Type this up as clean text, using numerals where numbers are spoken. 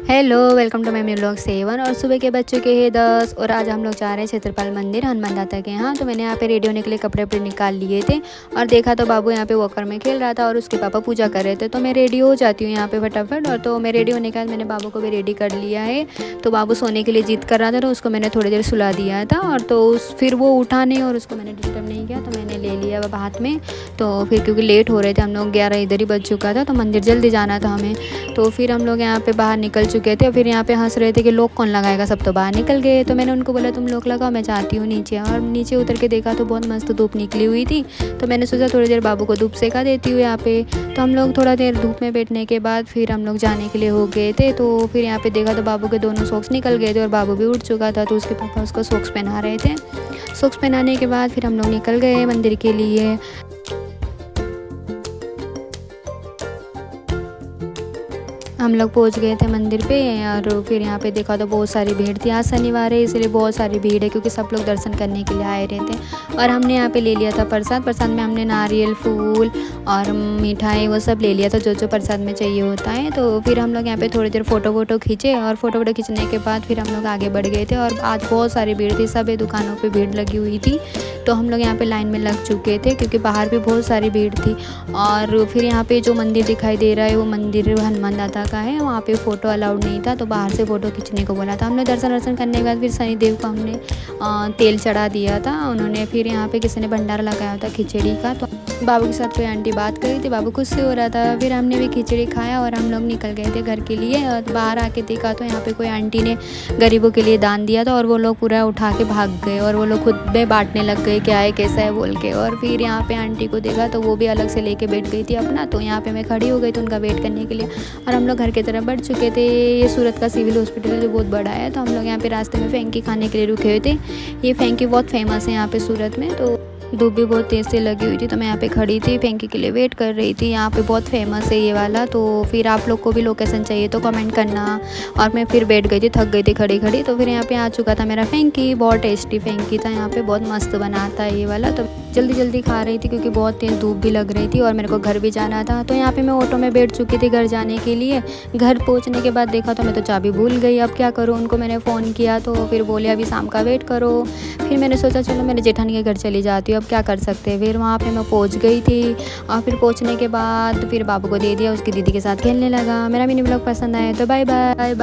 Hello, welcome to my new blog 7। और सुबह के बज चुके हैं 10 और आज हम लोग जा रहे हैं क्षेत्रपाल मंदिर हनुमान दाता के यहाँ। तो मैंने यहाँ पे रेडी होने के लिए कपड़े वपड़े निकाल लिए थे और देखा तो बाबू यहाँ पे वॉकर में खेल रहा था और उसके पापा पूजा कर रहे थे। तो मैं रेडी हो जाती हूँ यहाँ पे फटाफट। और तो मैं रेडी होने के बाद मैंने बाबू को भी रेडी कर लिया है। तो बाबू सोने के लिए जिद कर रहा था तो उसको मैंने थोड़ी देर सुला दिया था और तो फिर वो उठा नहीं और उसको मैंने डिस्टर्ब नहीं किया। तो मैंने ले लिया अब हाथ में। तो फिर क्योंकि लेट हो रहे थे हम लोग, 11 इधर ही बज चुका था, तो मंदिर जल्दी जाना था हमें। तो फिर हम लोग यहाँ पे बाहर निकल चुके थे। फिर यहाँ पे हंस रहे थे कि लोग कौन लगाएगा, सब तो बाहर निकल गए। तो मैंने उनको बोला तुम लोग लगाओ, मैं चाहती हूँ नीचे। और नीचे उतर के देखा तो बहुत मस्त धूप निकली हुई थी। तो मैंने सोचा थोड़ी देर बाबू को धूप सेका देती हूँ यहाँ पे। तो हम लोग थोड़ा देर धूप में बैठने के बाद फिर हम लोग जाने के लिए हो गए थे। तो फिर यहाँ पे देखा तो बाबू के दोनों सॉक्स निकल गए थे और बाबू भी उठ चुका था। तो उसके पापा उसको सॉक्स पहना रहे थे। सॉक्स पहनाने के बाद फिर हम लोग निकल गए मंदिर के लिए। हम लोग पहुंच गए थे मंदिर पे और फिर यहाँ पे देखा तो बहुत सारी भीड़ थी। आज शनिवार है इसलिए बहुत सारी भीड़ है क्योंकि सब लोग दर्शन करने के लिए आए रहे थे। और हमने यहाँ पे ले लिया था प्रसाद में हमने नारियल, फूल और मिठाई वो सब ले लिया था जो जो प्रसाद में चाहिए होता है। तो फिर हम लोग यहाँ पे थोड़ी देर फ़ोटो खींचे और फ़ोटो खींचने के बाद फिर हम लोग आगे बढ़ गए थे। और आज बहुत सारी भीड़ थी, सभी दुकानों पर भीड़ लगी हुई थी। तो हम लोग यहाँ पे लाइन में लग चुके थे क्योंकि बाहर भी बहुत सारी भीड़ थी। और फिर यहाँ पे जो मंदिर दिखाई दे रहा है वो मंदिर हनुमान दाता का है। वहाँ पे फ़ोटो अलाउड नहीं था तो बाहर से फ़ोटो खींचने को बोला था। हमने दर्शन करने के बाद फिर शनिदेव को हमने तेल चढ़ा दिया था उन्होंने। फिर यहाँ पे किसी ने भंडारा लगाया था खिचड़ी का। तो बाबू के साथ कोई आंटी बात करी थी, बाबू खुश से हो रहा था। फिर हमने भी खिचड़ी खाया और हम लोग निकल गए थे घर के लिए। और बाहर आके देखा तो यहाँ पे कोई आंटी ने गरीबों के लिए दान दिया था और वो लोग पूरा उठा के भाग गए और वो लोग खुद में बांटने लग गए क्या है कैसा है बोल के। और फिर यहाँ पे आंटी को देखा तो वो भी अलग से लेके बैठ गई थी अपना। तो यहाँ पे मैं खड़ी हो गई थी उनका वेट करने के लिए और हम लोग घर की तरफ बढ़ चुके थे। ये सूरत का सिविल हॉस्पिटल है जो बहुत बड़ा है। तो हम लोग यहाँ पे रास्ते में फेंकी खाने के लिए रुके हुए थे। ये फेंकी बहुत फेमस है यहाँ पे सूरत में। तो धूप भी बहुत तेज़ से लगी हुई थी तो मैं यहाँ पे खड़ी थी, फेंकी के लिए वेट कर रही थी। यहाँ पे बहुत फेमस है ये वाला। तो फिर आप लोग को भी लोकेशन चाहिए तो कमेंट करना। और मैं फिर बैठ गई थी, थक गई थी खड़ी। तो फिर यहाँ पे आ चुका था मेरा फेंकी। बहुत टेस्टी फेंकी था यहाँ पे, बहुत मस्त बनाता है ये वाला। तो जल्दी खा रही थी क्योंकि बहुत तेज़ धूप भी लग रही थी और मेरे को घर भी जाना था। तो यहाँ पे मैं ऑटो में बैठ चुकी थी घर जाने के लिए। घर पहुँचने के बाद देखा तो मैं तो चाबी भूल गई। अब क्या करूँ, उनको मैंने फ़ोन किया तो फिर बोले अभी शाम का वेट करो। फिर मैंने सोचा चलो मेरे जेठानी के घर चली जाती हूँ, अब क्या कर सकते हैं। फिर वहाँ पे मैं पहुँच गई थी और फिर पहुँचने के बाद फिर बाबू को दे दिया, उसकी दीदी के साथ खेलने लगा। मेरा मिनी ब्लॉग पसंद आया तो बाय बाय बाय।